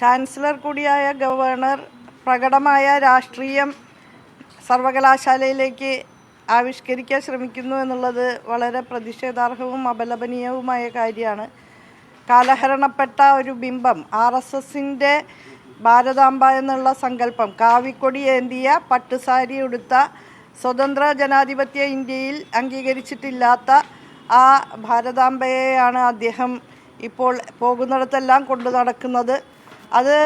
Chancellor കൂടിയായ governor പ്രകടമായ രാഷ്ട്രീയം സർവകലാശാലയിലേക്ക് ആവിഷ്കരിക്കാൻ ശ്രമിക്കുന്നു എന്നുള്ളത് വളരെ പ്രതിഷേധാർഹവും അപലപനീയവുമായ കാര്യമാണ്. കാലഹരണപ്പെട്ട ഒരു ബിംബം, RSSൻ്റെ ഭാരതാംബ എന്നുള്ള സങ്കല്പം, കാവിക്കൊടി ഏന്തിയ പട്ടുസാരി ഉടുത്ത സ്വതന്ത്ര ജനാധിപത്യ ഇന്ത്യയിൽ അംഗീകരിച്ചിട്ടില്ലാത്ത ആ ഭാരതാംബയെയാണ് അദ്ദേഹം ഇപ്പോൾ പോകുന്നിടത്തെല്ലാം കൊണ്ടു നടക്കുന്നത്. അത്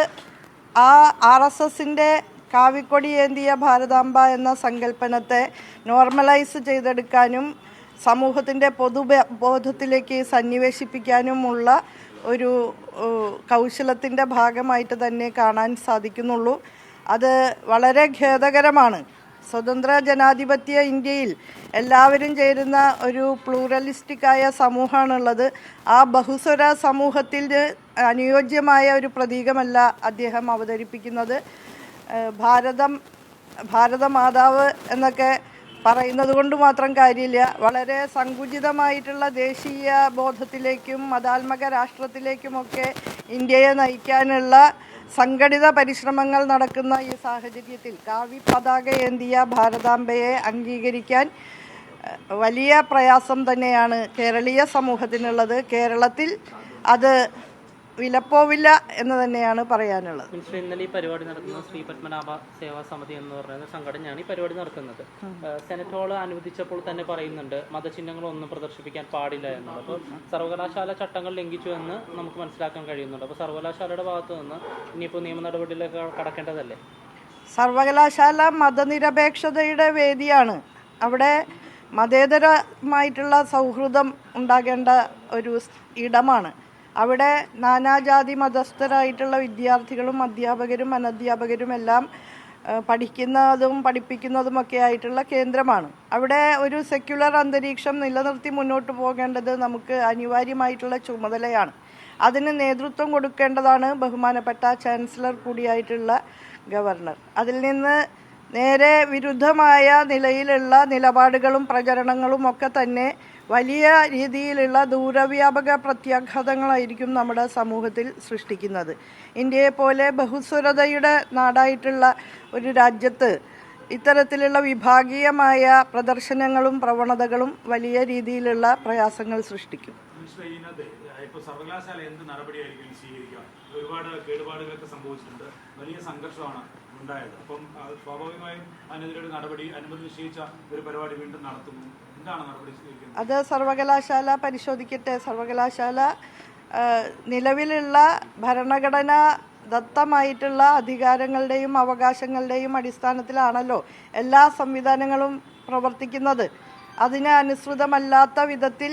ആ RSSൻ്റെ കാവിക്കൊടി ഏന്തിയ ഭാരതാംബ എന്ന സങ്കല്പനത്തെ നോർമലൈസ് ചെയ്തെടുക്കാനും സമൂഹത്തിൻ്റെ പൊതുബോധത്തിലേക്ക് സന്നിവേശിപ്പിക്കാനുമുള്ള ഒരു കൗശലത്തിൻ്റെ ഭാഗമായിട്ട് തന്നെ കാണാൻ സാധിക്കുന്നുള്ളൂ. അത് വളരെ ഖേദകരമാണ്. സ്വതന്ത്ര ജനാധിപത്യ ഇന്ത്യയിൽ എല്ലാവരും ചേരുന്ന ഒരു പ്ലൂറലിസ്റ്റിക്കായ സമൂഹമാണുള്ളത്. ആ ബഹുസ്വര സമൂഹത്തിൽ അനുയോജ്യമായ ഒരു പ്രതീകമല്ല അദ്ദേഹം അവതരിപ്പിക്കുന്നത്. ഭാരതമാതാവ് എന്നൊക്കെ പറയുന്നത് കൊണ്ട് മാത്രം കാര്യമില്ല. വളരെ സങ്കുചിതമായിട്ടുള്ള ദേശീയ ബോധത്തിലേക്കും മതാത്മക രാഷ്ട്രത്തിലേക്കുമൊക്കെ ഇന്ത്യയെ നയിക്കാനുള്ള സംഘടിത പരിശ്രമങ്ങൾ നടക്കുന്ന ഈ സാഹചര്യത്തിൽ കാവി പതാക ഏന്തിയ ഭാരതാംബയെ അംഗീകരിക്കാൻ വലിയ പ്രയാസം തന്നെയാണ് കേരളീയ സമൂഹത്തിനുള്ളത്. കേരളത്തിൽ അത് വിലപ്പോവില്ല എന്ന് തന്നെയാണ് പറയാനുള്ളത്. ഇന്നലെ ഈ പരിപാടി നടത്തുന്നത് ശ്രീ പത്മനാഭ സേവാ സമിതി എന്ന് പറയുന്ന സംഘടനയാണ് ഈ പരിപാടി നടത്തുന്നത്. സെനറ്റ് ഹാൾ അനുവദിച്ചപ്പോൾ തന്നെ പറയുന്നുണ്ട് മതചിഹ്നങ്ങളൊന്നും പ്രദർശിപ്പിക്കാൻ പാടില്ല എന്നുള്ളത്. അപ്പോൾ സർവകലാശാല ചട്ടങ്ങൾ ലംഘിച്ചു എന്ന് നമുക്ക് മനസ്സിലാക്കാൻ കഴിയുന്നുണ്ട്. അപ്പോൾ സർവകലാശാലയുടെ ഭാഗത്തു നിന്ന് ഇനിയിപ്പോൾ നിയമ നടപടിയിലേക്ക് കടക്കേണ്ടതല്ലേ? സർവകലാശാല മതനിരപേക്ഷതയുടെ വേദിയാണ്. അവിടെ മതേതരമായിട്ടുള്ള സൗഹൃദം ഉണ്ടാകേണ്ട ഒരു ഇടമാണ്. അവിടെ നാനാജാതി മതസ്ഥരായിട്ടുള്ള വിദ്യാർത്ഥികളും അധ്യാപകരും അനധ്യാപകരും എല്ലാം പഠിക്കുന്നതും പഠിപ്പിക്കുന്നതുമൊക്കെ ആയിട്ടുള്ള കേന്ദ്രമാണ്. അവിടെ ഒരു സെക്യുലർ അന്തരീക്ഷം നിലനിർത്തി മുന്നോട്ട് പോകേണ്ടത് നമുക്ക് അനിവാര്യമായിട്ടുള്ള ചുമതലയാണ്. അതിന് നേതൃത്വം കൊടുക്കേണ്ടതാണ് ബഹുമാനപ്പെട്ട ചാൻസലർ കൂടിയായിട്ടുള്ള ഗവർണർ. അതിൽ നിന്ന് നേരെ വിരുദ്ധമായ നിലയിലുള്ള നിലപാടുകളും പ്രചരണങ്ങളും ഒക്കെ തന്നെ വലിയ രീതിയിലുള്ള ദൂരവ്യാപക പ്രത്യാഘാതങ്ങളായിരിക്കും നമ്മുടെ സമൂഹത്തിൽ സൃഷ്ടിക്കുന്നത്. ഇന്ത്യയെപ്പോലെ ബഹുസ്വരതയുടെ നാടായിട്ടുള്ള ഒരു രാജ്യത്ത് ഇത്തരത്തിലുള്ള വിഭാഗീയമായ പ്രദർശനങ്ങളും പ്രവണതകളും വലിയ രീതിയിലുള്ള പ്രയാസങ്ങൾ സൃഷ്ടിക്കും. സർവകലാശാല എന്ത് നടപടിയായിരിക്കും സ്വീകരിക്കുക? ഒരുപാട് കേടുപാടുകളൊക്കെ സംഭവിച്ചിട്ടുണ്ട്, വലിയ സംഘർഷമാണ് ഉണ്ടായത്. അപ്പം സ്വാഭാവികമായും അതിനെതിരെ നടപടി, അനുമതി നിശ്ചയിച്ച ഒരു പരിപാടി വീണ്ടും നടത്തുന്നു. എന്താണ് നടപടി സ്വീകരിക്കുന്നത്? അത് സർവകലാശാല പരിശോധിക്കട്ടെ. സർവകലാശാല നിലവിലുള്ള ഭരണഘടനാ ദത്തമായിട്ടുള്ള അധികാരങ്ങളുടെയും അവകാശങ്ങളുടെയും അടിസ്ഥാനത്തിലാണല്ലോ എല്ലാ സംവിധാനങ്ങളും പ്രവർത്തിക്കുന്നത്. അതിന് അനുസൃതമല്ലാത്ത വിധത്തിൽ,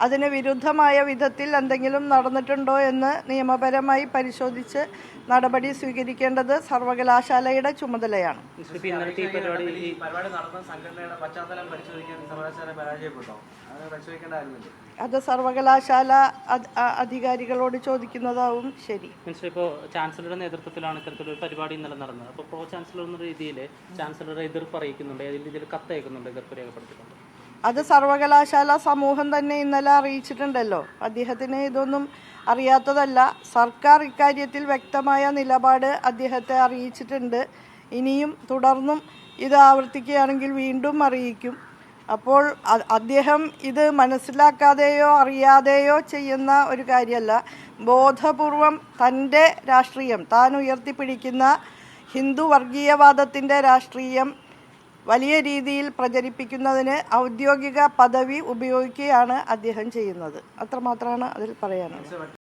അതിന് വിരുദ്ധമായ വിധത്തിൽ എന്തെങ്കിലും നടന്നിട്ടുണ്ടോ എന്ന് നിയമപരമായി പരിശോധിച്ച് നടപടി സ്വീകരിക്കേണ്ടത് സർവകലാശാലയുടെ ചുമതലയാണ്. അത് സർവകലാശാല അധികാരികളോട് ചോദിക്കുന്നതാവും ശരി. ഇപ്പോൾ ചാൻസലറുടെ നേതൃത്വത്തിലാണ് ഇത്തരത്തിലൊരു പരിപാടി ഇന്നലെ നടന്നത്. അപ്പോൾ പ്രോ ചാൻസലർ എന്ന രീതിയിൽ ചാൻസലറുടെ എതിർപ്പ് അറിയിക്കുന്നുണ്ട്, ഏതെങ്കിലും രീതിയിൽ കത്തയക്കുന്നുണ്ട്, എതിർപ്പ് രേഖപ്പെടുത്തിയിട്ടുണ്ട്. അത് സർവകലാശാല സമൂഹം തന്നെ ഇന്നലെ അറിയിച്ചിട്ടുണ്ടല്ലോ. അദ്ദേഹത്തിന് ഇതൊന്നും അറിയാത്തതല്ല. സർക്കാർ ഇക്കാര്യത്തിൽ വ്യക്തമായ നിലപാട് അദ്ദേഹത്തെ അറിയിച്ചിട്ടുണ്ട്. ഇനിയും തുടർന്നും ഇത് ആവർത്തിക്കുകയാണെങ്കിൽ വീണ്ടും അറിയിക്കും. അപ്പോൾ അദ്ദേഹം ഇത് മനസ്സിലാക്കാതെയോ അറിയാതെയോ ചെയ്യുന്ന ഒരു കാര്യമല്ല. ബോധപൂർവം തൻ്റെ രാഷ്ട്രീയം, താൻ ഉയർത്തിപ്പിടിക്കുന്ന ഹിന്ദു വർഗീയവാദത്തിൻ്റെ രാഷ്ട്രീയം വലിയ രീതിയിൽ പ്രചരിപ്പിക്കുന്നതിന് ഔദ്യോഗിക പദവി ഉപയോഗിക്കുകയാണ് അദ്ദേഹം ചെയ്യുന്നത്. അത്രമാത്രമാണ് അതിൽ പറയാനുള്ളത്.